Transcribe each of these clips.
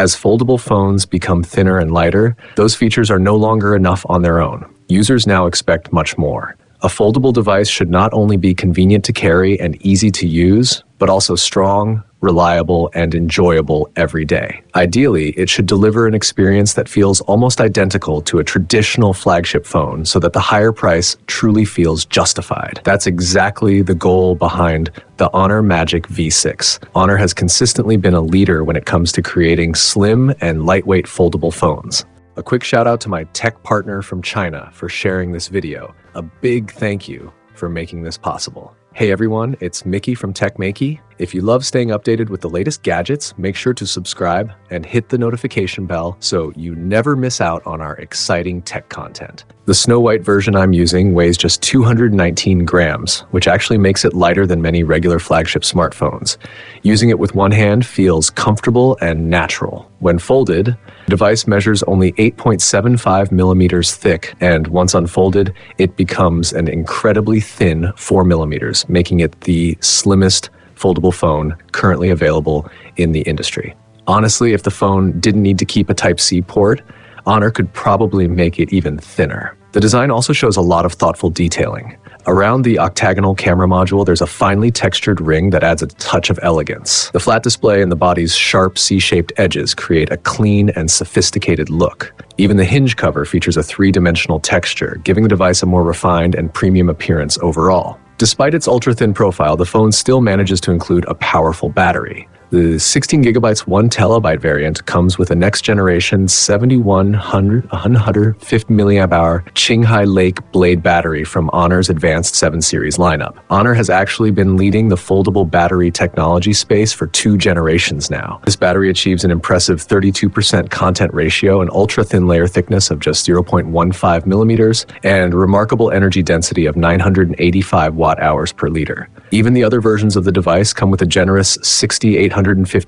As foldable phones become thinner and lighter, those features are no longer enough on their own. Users now expect much more. A foldable device should not only be convenient to carry and easy to use, but also strong, reliable, and enjoyable every day. Ideally, it should deliver an experience that feels almost identical to a traditional flagship phone so that the higher price truly feels justified. That's exactly the goal behind the Honor Magic V6. Honor has consistently been a leader when it comes to creating slim and lightweight foldable phones. A quick shout out to my tech partner from China for sharing this video. A big thank you for making this possible. Hey everyone, it's Maiky from techmaiky. If you love staying updated with the latest gadgets, make sure to subscribe and hit the notification bell so you never miss out on our exciting tech content. The Snow White version I'm using weighs just 219 grams, which actually makes it lighter than many regular flagship smartphones. Using it with one hand feels comfortable and natural. When folded, the device measures only 8.75 millimeters thick, and once unfolded, it becomes an incredibly thin 4 millimeters, making it the slimmest foldable phone currently available in the industry. Honestly, if the phone didn't need to keep a Type-C port, Honor could probably make it even thinner. The design also shows a lot of thoughtful detailing. Around the octagonal camera module, there's a finely textured ring that adds a touch of elegance. The flat display and the body's sharp C-shaped edges create a clean and sophisticated look. Even the hinge cover features a three-dimensional texture, giving the device a more refined and premium appearance overall. Despite its ultra-thin profile, the phone still manages to include a powerful battery. The 16 gigabytes 1 terabyte variant comes with a next-generation 7150 mAh Qinghai Lake Blade battery from Honor's Advanced 7 series lineup. Honor has actually been leading the foldable battery technology space for 2 generations now. This battery achieves an impressive 32% content ratio, an ultra-thin layer thickness of just 0.15 millimeters, and remarkable energy density of 985 watt-hours per liter. Even the other versions of the device come with a generous 6,850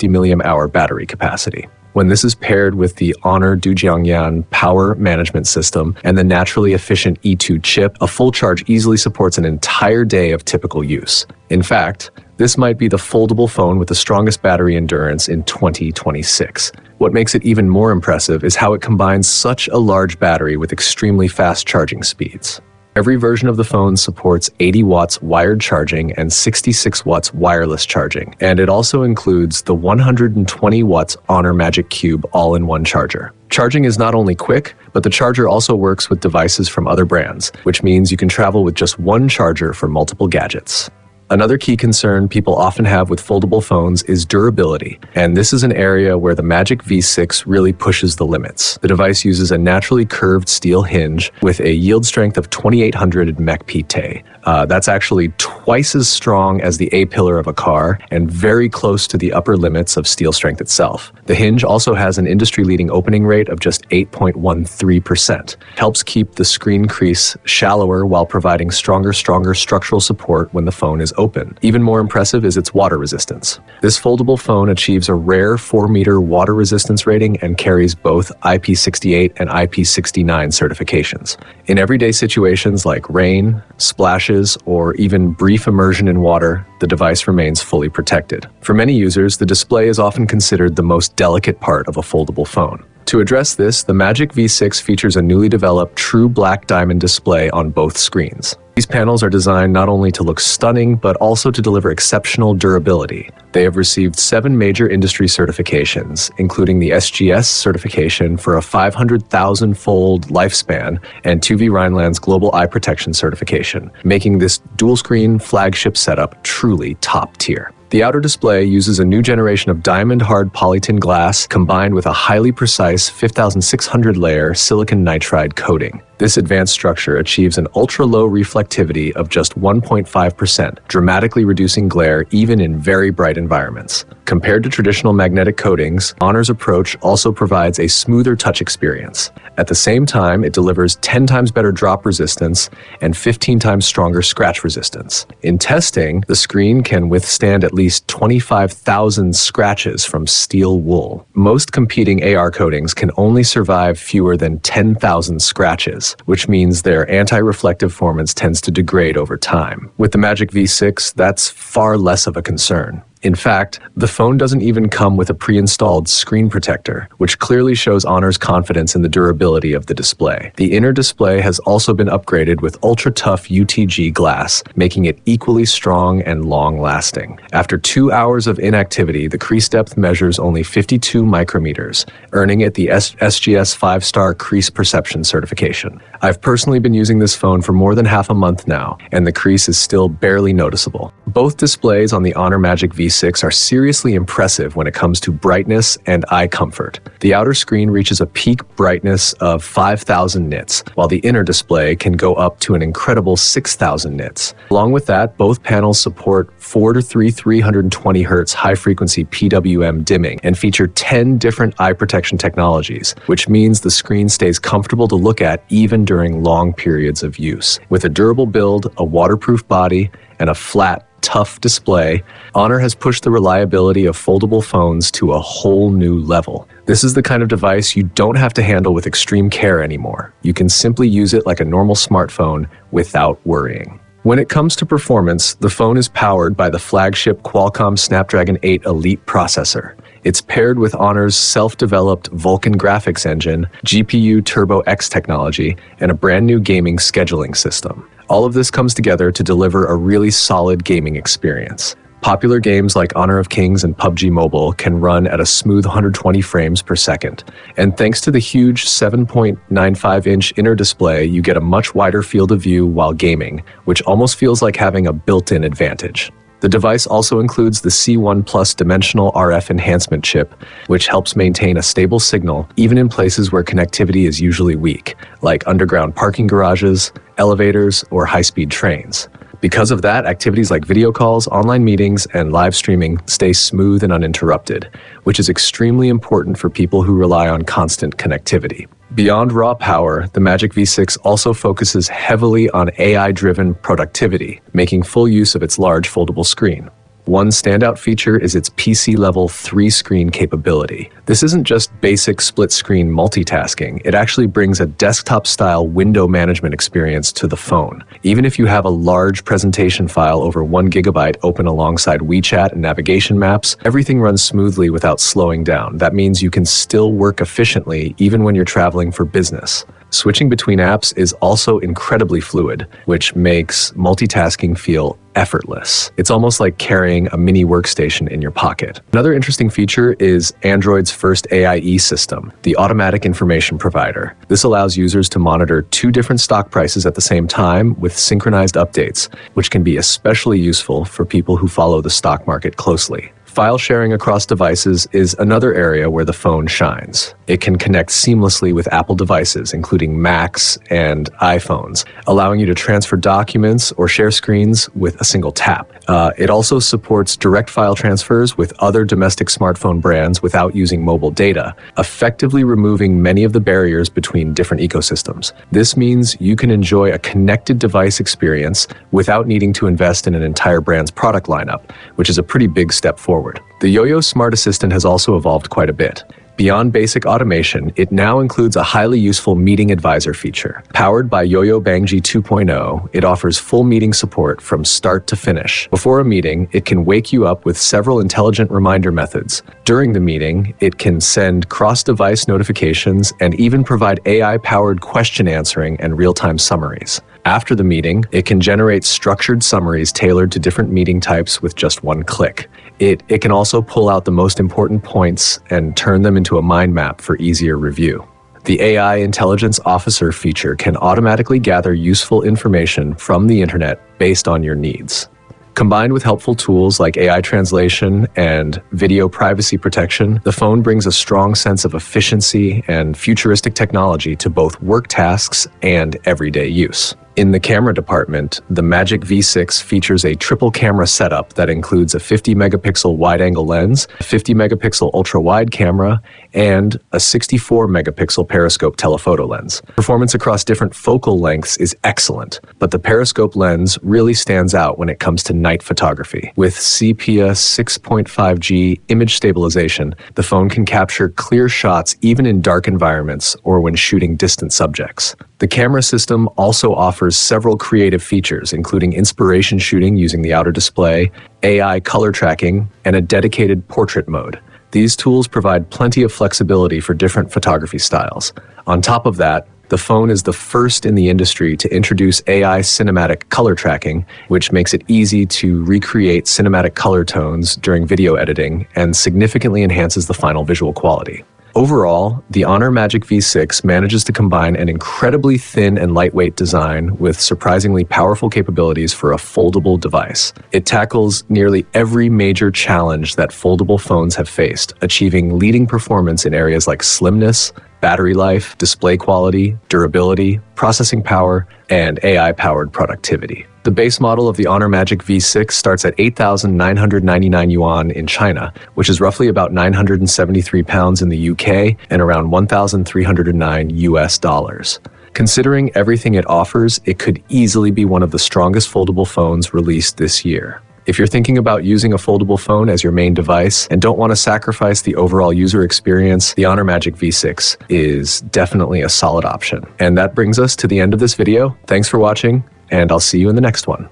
mAh battery capacity. When this is paired with the Honor Dujiangyan power management system and the naturally efficient E2 chip, a full charge easily supports an entire day of typical use. In fact, this might be the foldable phone with the strongest battery endurance in 2026. What makes it even more impressive is how it combines such a large battery with extremely fast charging speeds. Every version of the phone supports 80 watts wired charging and 66 watts wireless charging, and it also includes the 120 watts Honor Magic Cube all-in-one charger. Charging is not only quick, but the charger also works with devices from other brands, which means you can travel with just one charger for multiple gadgets. Another key concern people often have with foldable phones is durability, and this is an area where the Magic V6 really pushes the limits. The device uses a naturally curved steel hinge with a yield strength of 2800 mEq. That's actually twice as strong as the A-pillar of a car and very close to the upper limits of steel strength itself. The hinge also has an industry-leading opening rate of just 8.13%. Helps keep the screen crease shallower while providing stronger structural support when the phone is open. Even more impressive is its water resistance. This foldable phone achieves a rare 4-meter water resistance rating and carries both IP68 and IP69 certifications. In everyday situations like rain, splashes, or even brief immersion in water, the device remains fully protected. For many users, the display is often considered the most delicate part of a foldable phone. To address this, the Magic V6 features a newly developed true black diamond display on both screens. These panels are designed not only to look stunning, but also to deliver exceptional durability. They have received 7 major industry certifications, including the SGS certification for a 500,000-fold lifespan and 2V Rhineland's Global Eye Protection certification, making this dual-screen flagship setup truly top tier. The outer display uses a new generation of diamond-hard polytin glass combined with a highly precise 5600-layer silicon nitride coating. This advanced structure achieves an ultra-low reflectivity of just 1.5%, dramatically reducing glare even in very bright environments. Compared to traditional magnetic coatings, Honor's approach also provides a smoother touch experience. At the same time, it delivers 10 times better drop resistance and 15 times stronger scratch resistance. In testing, the screen can withstand at least 25,000 scratches from steel wool. Most competing AR coatings can only survive fewer than 10,000 scratches, which means their anti-reflective performance tends to degrade over time. With the Magic V6, that's far less of a concern. In fact, the phone doesn't even come with a pre-installed screen protector, which clearly shows Honor's confidence in the durability of the display. The inner display has also been upgraded with ultra-tough UTG glass, making it equally strong and long-lasting. After 2 hours of inactivity, the crease depth measures only 52 micrometers, earning it the SGS 5-star crease perception certification. I've personally been using this phone for more than half a month now, and the crease is still barely noticeable. Both displays on the Honor Magic V6 are seriously impressive when it comes to brightness and eye comfort. The outer screen reaches a peak brightness of 5,000 nits, while the inner display can go up to an incredible 6,000 nits. Along with that, both panels support 4 to 320 Hz high-frequency PWM dimming and feature 10 different eye protection technologies, which means the screen stays comfortable to look at even during long periods of use. With a durable build, a waterproof body, and a flat, tough display, Honor has pushed the reliability of foldable phones to a whole new level. This is the kind of device you don't have to handle with extreme care anymore. You can simply use it like a normal smartphone without worrying. When it comes to performance, the phone is powered by the flagship Qualcomm Snapdragon 8 Elite processor. It's paired with Honor's self-developed Vulkan graphics engine, GPU Turbo X technology, and a brand new gaming scheduling system. All of this comes together to deliver a really solid gaming experience. Popular games like Honor of Kings and PUBG Mobile can run at a smooth 120 frames per second. And thanks to the huge 7.95-inch inner display, you get a much wider field of view while gaming, which almost feels like having a built-in advantage. The device also includes the C1 Plus dimensional RF enhancement chip, which helps maintain a stable signal even in places where connectivity is usually weak, like underground parking garages, elevators, or high-speed trains. Because of that, activities like video calls, online meetings, and live streaming stay smooth and uninterrupted, which is extremely important for people who rely on constant connectivity. Beyond raw power, the Magic V6 also focuses heavily on AI-driven productivity, making full use of its large foldable screen. One standout feature is its PC-level 3-screen capability. This isn't just basic split-screen multitasking, it actually brings a desktop-style window management experience to the phone. Even if you have a large presentation file over 1 GB open alongside WeChat and navigation maps, everything runs smoothly without slowing down. That means you can still work efficiently even when you're traveling for business. Switching between apps is also incredibly fluid, which makes multitasking feel effortless. It's almost like carrying a mini workstation in your pocket. Another interesting feature is Android's first AIE system, the automatic information provider. This allows users to monitor 2 different stock prices at the same time with synchronized updates, which can be especially useful for people who follow the stock market closely. File sharing across devices is another area where the phone shines. It can connect seamlessly with Apple devices, including Macs and iPhones, allowing you to transfer documents or share screens with a single tap. It also supports direct file transfers with other domestic smartphone brands without using mobile data, effectively removing many of the barriers between different ecosystems. This means you can enjoy a connected device experience without needing to invest in an entire brand's product lineup, which is a pretty big step forward. The Yo-Yo Smart Assistant has also evolved quite a bit. Beyond basic automation, it now includes a highly useful meeting advisor feature. Powered by Yo-Yo Bangji 2.0, it offers full meeting support from start to finish. Before a meeting, it can wake you up with several intelligent reminder methods. During the meeting, it can send cross-device notifications and even provide AI-powered question answering and real-time summaries. After the meeting, it can generate structured summaries tailored to different meeting types with just one click. It can also pull out the most important points and turn them into a mind map for easier review. The AI Intelligence Officer feature can automatically gather useful information from the internet based on your needs. Combined with helpful tools like AI translation and video privacy protection, the phone brings a strong sense of efficiency and futuristic technology to both work tasks and everyday use. In the camera department, the Magic V6 features a triple camera setup that includes a 50-megapixel wide-angle lens, a 50-megapixel ultra-wide camera, and a 64-megapixel periscope telephoto lens. Performance across different focal lengths is excellent, but the periscope lens really stands out when it comes to night photography. With sepia 6.5G image stabilization, the phone can capture clear shots even in dark environments or when shooting distant subjects. The camera system also offers offers several creative features, including inspiration shooting using the outer display, AI color tracking, and a dedicated portrait mode. These tools provide plenty of flexibility for different photography styles. On top of that, the phone is the first in the industry to introduce AI cinematic color tracking, which makes it easy to recreate cinematic color tones during video editing and significantly enhances the final visual quality. Overall, the Honor Magic V6 manages to combine an incredibly thin and lightweight design with surprisingly powerful capabilities for a foldable device. It tackles nearly every major challenge that foldable phones have faced, achieving leading performance in areas like slimness, battery life, display quality, durability, processing power, and AI-powered productivity. The base model of the Honor Magic V6 starts at 8,999 yuan in China, which is roughly about 973 pounds in the UK and around 1,309 US dollars. Considering everything it offers, it could easily be one of the strongest foldable phones released this year. If you're thinking about using a foldable phone as your main device and don't want to sacrifice the overall user experience, the Honor Magic V6 is definitely a solid option. And that brings us to the end of this video. Thanks for watching, and I'll see you in the next one.